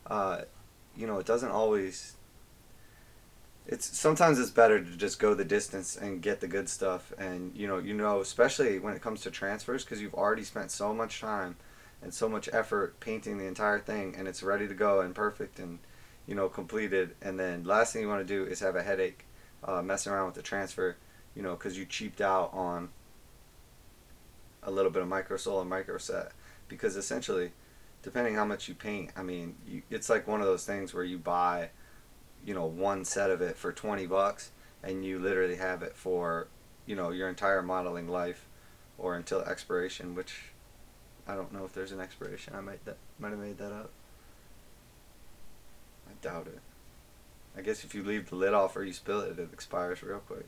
You know, it doesn't always. It's sometimes it's better to just go the distance and get the good stuff, and especially when it comes to transfers, because you've already spent so much time and so much effort painting the entire thing, and it's ready to go and perfect and completed. And then last thing you want to do is have a headache messing around with the transfer, because you cheaped out on a little bit of micro sol and micro set, because essentially, depending how much you paint, I mean, it's like one of those things where you buy one set of it for $20 and you literally have it for your entire modeling life or until expiration, which I don't know if there's an expiration. I might have made that up. I doubt it. I guess if you leave the lid off or you spill it, it expires real quick.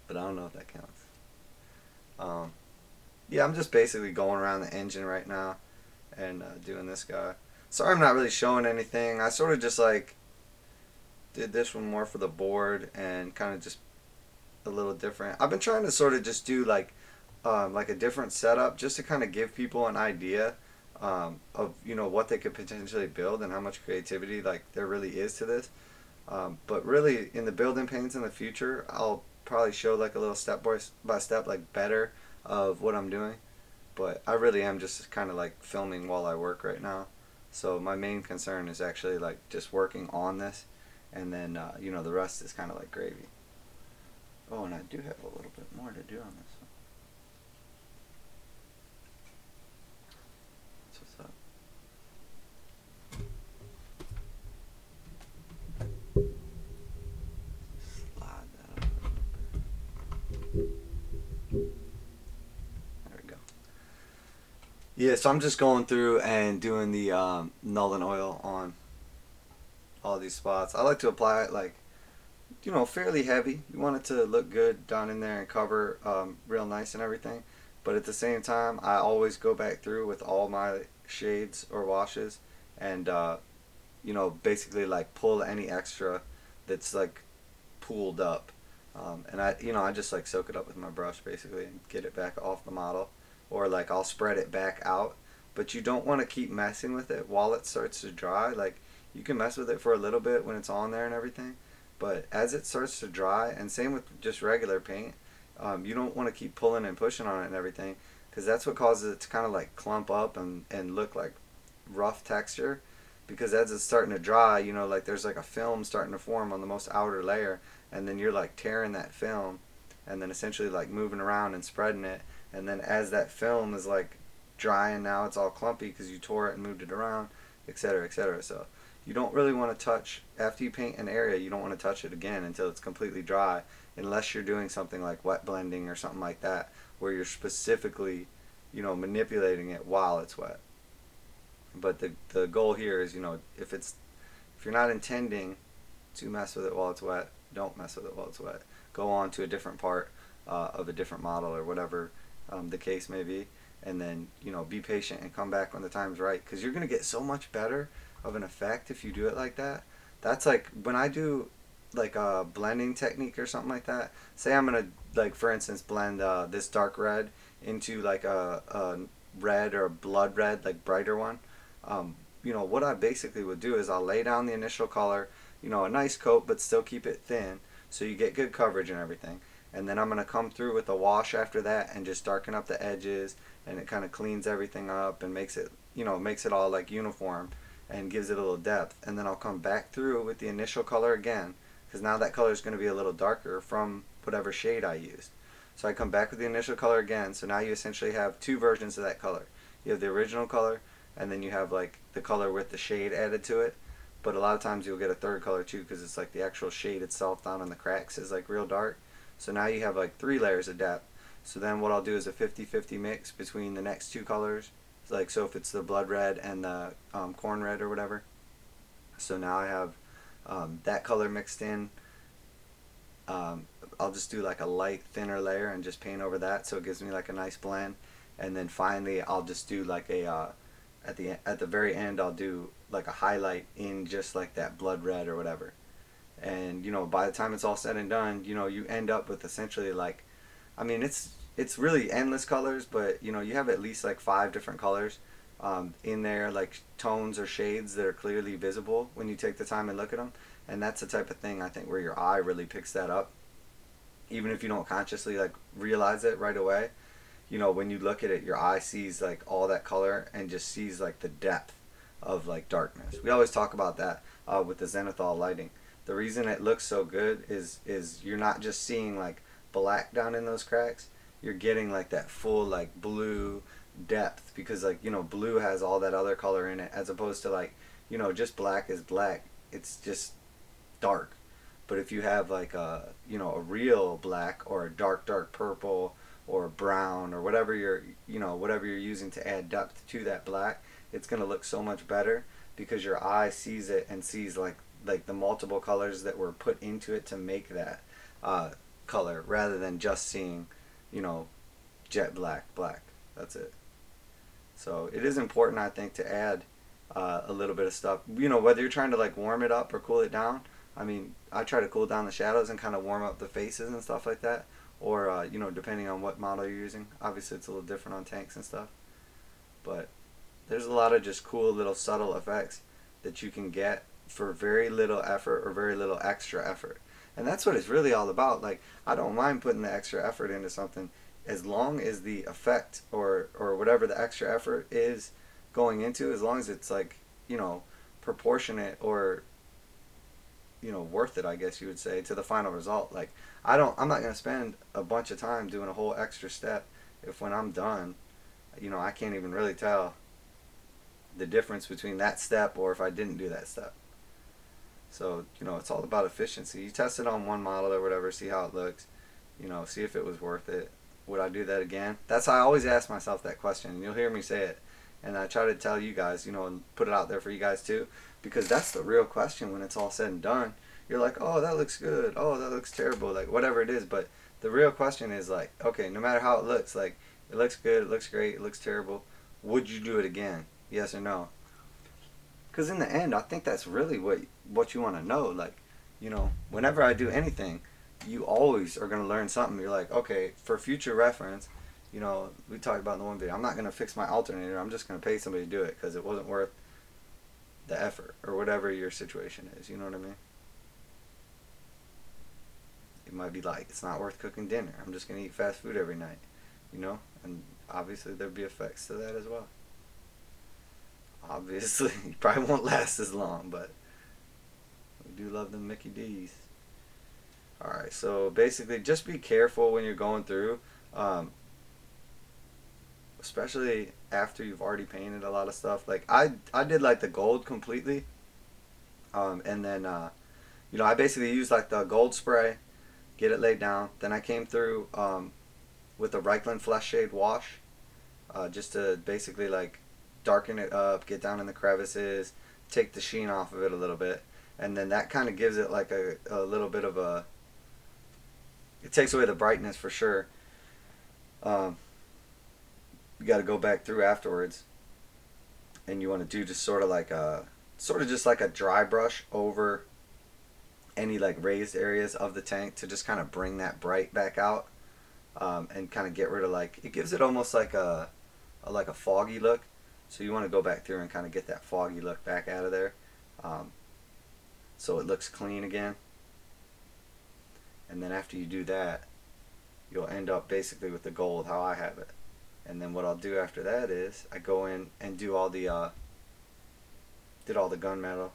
But I don't know if that counts. um, yeah, I'm just basically going around the engine right now and doing this guy. Sorry I'm not really showing anything. I sort of just like did this one more for the board and kind of just a little different. I've been trying to sort of just do like a different setup just to kind of give people an idea of what they could potentially build and how much creativity like there really is to this. But really in the building paints in the future, I'll probably show like a little step by step like better of what I'm doing. But I really am just kind of like filming while I work right now. So my main concern is actually like just working on this, and then the rest is kind of like gravy. Oh, and I do have a little bit more to do on this one. That's what's up. Slide that up a little bit. There we go. Yeah, so I'm just going through and doing the Nuln oil on all these spots. I like to apply it like fairly heavy. You want it to look good down in there and cover real nice and everything. But at the same time, I always go back through with all my shades or washes and, basically like pull any extra that's like pooled up. And I just like soak it up with my brush basically and get it back off the model. Or like I'll spread it back out. But you don't want to keep messing with it while it starts to dry. Like you can mess with it for a little bit when it's on there and everything. But as it starts to dry, and same with just regular paint, you don't want to keep pulling and pushing on it and everything, because that's what causes it to kind of like clump up and look like rough texture. Because as it's starting to dry, like there's like a film starting to form on the most outer layer, and then you're like tearing that film, and then essentially like moving around and spreading it, and then as that film is like drying, now it's all clumpy because you tore it and moved it around, etc., etc. So you don't really want to touch, after you paint an area, you don't want to touch it again until it's completely dry, unless you're doing something like wet blending or something like that, where you're specifically manipulating it while it's wet. But the goal here is, if you're not intending to mess with it while it's wet, don't mess with it while it's wet. Go on to a different part of a different model or whatever the case may be, and then be patient and come back when the time's right, because you're going to get so much better of an effect if you do it like that. That's like when I do like a blending technique or something like that. Say I'm gonna, like, for instance, blend this dark red into like a red or a blood red, like brighter one. What I basically would do is I'll lay down the initial color, a nice coat, but still keep it thin so you get good coverage and everything. And then I'm gonna come through with a wash after that and just darken up the edges, and it kind of cleans everything up and makes it all like uniform and gives it a little depth. And then I'll come back through with the initial color again, because now that color is going to be a little darker from whatever shade I used. So I come back with the initial color again, so now you essentially have two versions of that color. You have the original color, and then you have like the color with the shade added to it. But a lot of times you'll get a third color too, because it's like the actual shade itself down in the cracks is like real dark. So now you have like 3 layers of depth. So then what I'll do is a 50-50 mix between the next 2 colors. Like, so if it's the blood red and the corn red or whatever. So now I have that color mixed in. I'll just do like a light thinner layer and just paint over that, so it gives me like a nice blend. And then finally I'll just do like a at the very end I'll do like a highlight in just like that blood red or whatever. And by the time it's all said and done, you end up with essentially like, I mean, it's really endless colors, but you have at least like 5 different colors in there, like tones or shades that are clearly visible when you take the time and look at them. And that's the type of thing I think where your eye really picks that up, even if you don't consciously like realize it right away. You know, when you look at it, your eye sees like all that color and just sees like the depth of like darkness. We always talk about that with the zenithal lighting. The reason it looks so good is you're not just seeing like black down in those cracks. You're getting like that full like blue depth, because like, you know, blue has all that other color in it, as opposed to like, you know, just black is black. It's just dark. But if you have like a, you know, a real black or a dark purple or brown or whatever you're, you know, whatever you're using to add depth to that black, it's going to look so much better because your eye sees it and sees like the multiple colors that were put into it to make that color, rather than just seeing, you know, jet black. That's it. So it is important, I think, to add a little bit of stuff. You know, whether you're trying to like warm it up or cool it down. I mean, I try to cool down the shadows and kind of warm up the faces and stuff like that. Or, you know, depending on what model you're using. Obviously, it's a little different on tanks and stuff. But there's a lot of just cool little subtle effects that you can get for very little effort or very little extra effort. And that's what it's really all about. Like, I don't mind putting the extra effort into something as long as the effect or whatever the extra effort is going into, as long as it's like, you know, proportionate or, you know, worth it, I guess you would say, to the final result. Like, I'm not going to spend a bunch of time doing a whole extra step if when I'm done, you know, I can't even really tell the difference between that step or if I didn't do that step. So, you know, it's all about efficiency. You test it on one model or whatever, see how it looks, you know, see if it was worth it. Would I do that again? That's how I always ask myself that question, and you'll hear me say it. And I try to tell you guys, you know, and put it out there for you guys too, because that's the real question when it's all said and done. You're like, oh, that looks good. Oh, that looks terrible. Like, whatever it is. But the real question is like, okay, no matter how it looks, like, it looks good, it looks great, it looks terrible. Would you do it again? Yes or no? Because in the end, I think that's really what you want to know. Like, you know, whenever I do anything, you always are going to learn something. You're like, okay, for future reference, you know, we talked about in the one video, I'm not going to fix my alternator. I'm just going to pay somebody to do it because it wasn't worth the effort or whatever your situation is. You know what I mean? It might be like, it's not worth cooking dinner. I'm just going to eat fast food every night, you know? And obviously there'd be effects to that as well. Obviously, you probably won't last as long, but we do love them Mickey D's. Alright, so basically just be careful when you're going through, especially after you've already painted a lot of stuff. Like, I did like the gold completely, and then, you know, I basically used like the gold spray, get it laid down. Then I came through with the Reikland Fleshade wash, just to basically like darken it up, get down in the crevices, take the sheen off of it a little bit. And then that kind of gives it like a little bit of a, it takes away the brightness for sure. You got to go back through afterwards, and you want to do just sort of just like a dry brush over any like raised areas of the tank to just kind of bring that bright back out, and kind of get rid of, like, it gives it almost like a foggy look. So you want to go back through and kind of get that foggy look back out of there, so it looks clean again. And then after you do that, you'll end up basically with the gold, how I have it. And then what I'll do after that is I go in and do all the did all the gunmetal,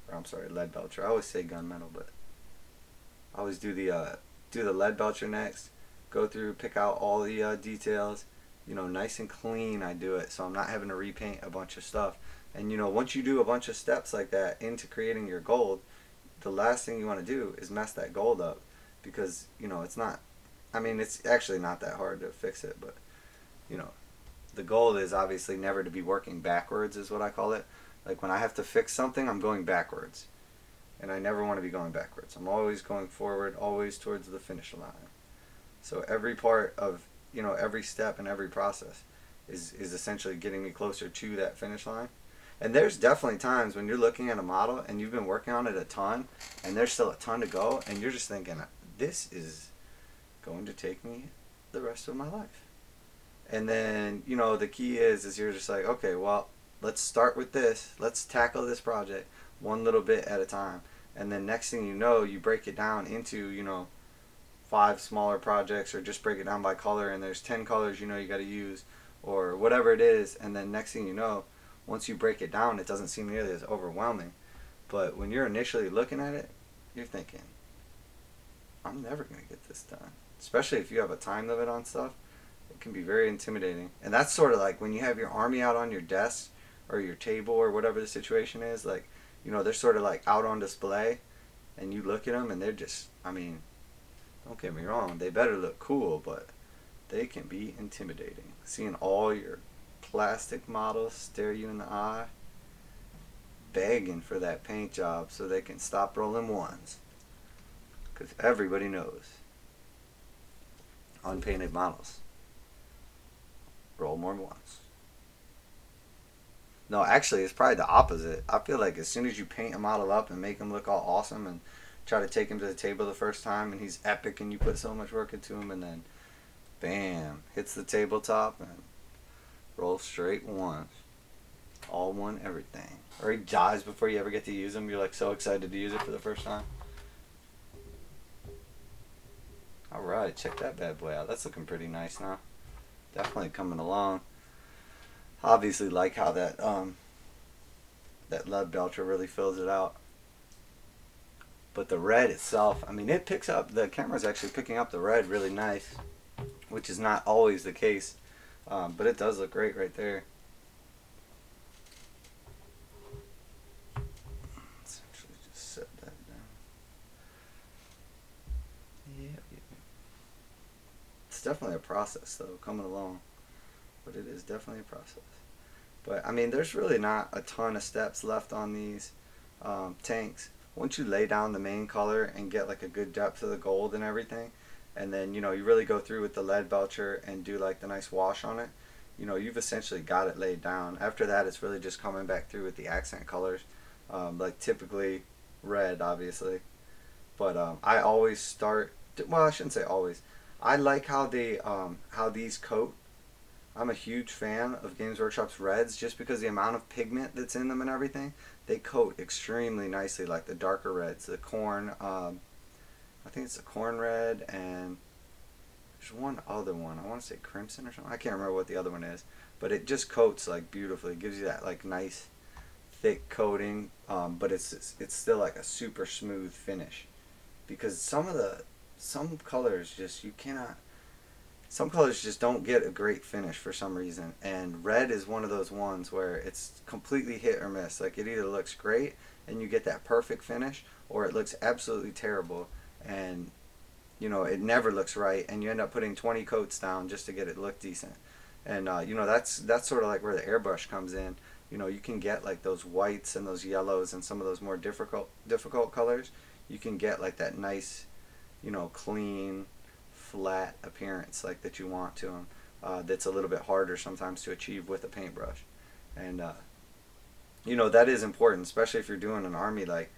or I'm sorry, Leadbelcher. I always say gunmetal, but I always do the Leadbelcher next. Go through, pick out all the details, you know, nice and clean. I do it so I'm not having to repaint a bunch of stuff. And you know, once you do a bunch of steps like that into creating your gold, the last thing you want to do is mess that gold up, because, you know, it's not, I mean, it's actually not that hard to fix it, but, you know, the goal is obviously never to be working backwards, is what I call it. Like, when I have to fix something, I'm going backwards, and I never want to be going backwards. I'm always going forward, always towards the finish line. So every part of, you know, every step and every process is essentially getting me closer to that finish line. And there's definitely times when you're looking at a model and you've been working on it a ton, and there's still a ton to go, and you're just thinking, this is going to take me the rest of my life. And then, you know, the key is you're just like, okay, well, let's start with this. Let's tackle this project one little bit at a time. And then next thing you know, you break it down into, you know, 5 smaller projects, or just break it down by color, and there's 10 colors you know you got to use, or whatever it is. And then next thing you know, once you break it down, it doesn't seem nearly as overwhelming. But when you're initially looking at it, you're thinking, I'm never going to get this done. Especially if you have a time limit on stuff, it can be very intimidating. And that's sort of like when you have your army out on your desk or your table or whatever the situation is, like, you know, they're sort of like out on display, and you look at them and they're just, I mean, don't get me wrong, they better look cool, but they can be intimidating. Seeing all your plastic models stare you in the eye, begging for that paint job so they can stop rolling ones. Because everybody knows unpainted models roll more ones. No, actually, it's probably the opposite. I feel like as soon as you paint a model up and make him look all awesome and try to take him to the table the first time and he's epic and you put so much work into him, and then bam, hits the tabletop and rolls straight ones. All one everything. Or he dies before you ever get to use him. You're like so excited to use it for the first time. Alright, check that bad boy out. That's looking pretty nice now. Definitely coming along. Obviously like how that Leadbelcher really fills it out. But the red itself, I mean, it picks up, the camera's actually picking up the red really nice, which is not always the case. But it does look great right there. Let's actually just set that down. Yeah. It's definitely a process, though, coming along. But it is definitely a process. But, I mean, there's really not a ton of steps left on these tanks. Once you lay down the main color and get, like, a good depth of the gold and everything, and then, you know, you really go through with the Leadbelcher and do, like, the nice wash on it, you know, you've essentially got it laid down. After that, it's really just coming back through with the accent colors, like typically red, obviously. But I always start, well, I shouldn't say always. I like how they, how these coat. I'm a huge fan of Games Workshop's reds just because the amount of pigment that's in them and everything. They coat extremely nicely, like the darker reds, the corn, I think it's the Khorne Red, and there's one other one. I want to say crimson or something. I can't remember what the other one is, but it just coats like beautifully. It gives you that like nice thick coating, but it's still like a super smooth finish. Because some colors just you cannot. Some colors just don't get a great finish for some reason, and red is one of those ones where it's completely hit or miss. Like it either looks great and you get that perfect finish, or it looks absolutely terrible and you know it never looks right, and you end up putting 20 coats down just to get it look decent. And you know that's sort of like where the airbrush comes in. You know you can get like those whites and those yellows and some of those more difficult colors. You can get like that nice, you know, clean, flat appearance like that you want to them. That's a little bit harder sometimes to achieve with a paintbrush, and you know that is important, especially if you're doing an army like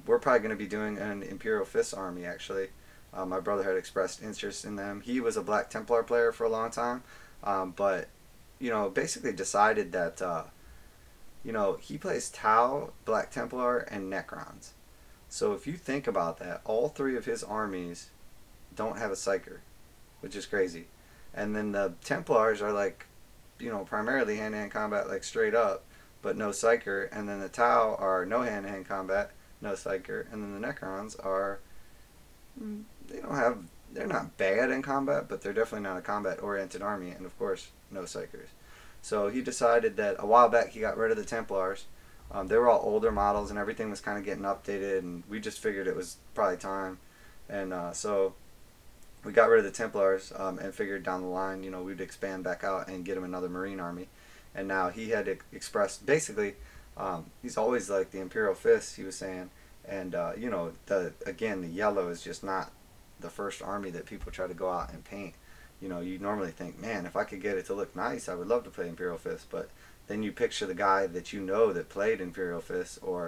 we're probably going to be doing an Imperial Fist army actually. My brother had expressed interest in them. He was a Black Templar player for a long time, but you know basically decided that you know he plays Tau, Black Templar, and Necrons. So if you think about that, all 3 of his armies don't have a psyker, which is crazy. And then the Templars are like, you know, primarily hand-to-hand combat, like straight up, but no psyker. And then the Tau are no hand-to-hand combat, no psyker. And then the Necrons are, they don't have, they're not bad in combat, but they're definitely not a combat-oriented army. And of course, no psychers. So he decided that a while back he got rid of the Templars. They were all older models and everything was kind of getting updated, and we just figured it was probably time. And so we got rid of the Templars and figured down the line, you know, we'd expand back out and get him another Marine army. And now he had expressed, basically, he's always like the Imperial Fist, he was saying. And, you know, again, the yellow is just not the first army that people try to go out and paint. You know, you normally think, man, if I could get it to look nice, I would love to play Imperial Fist. But then you picture the guy that you know that played Imperial Fist, or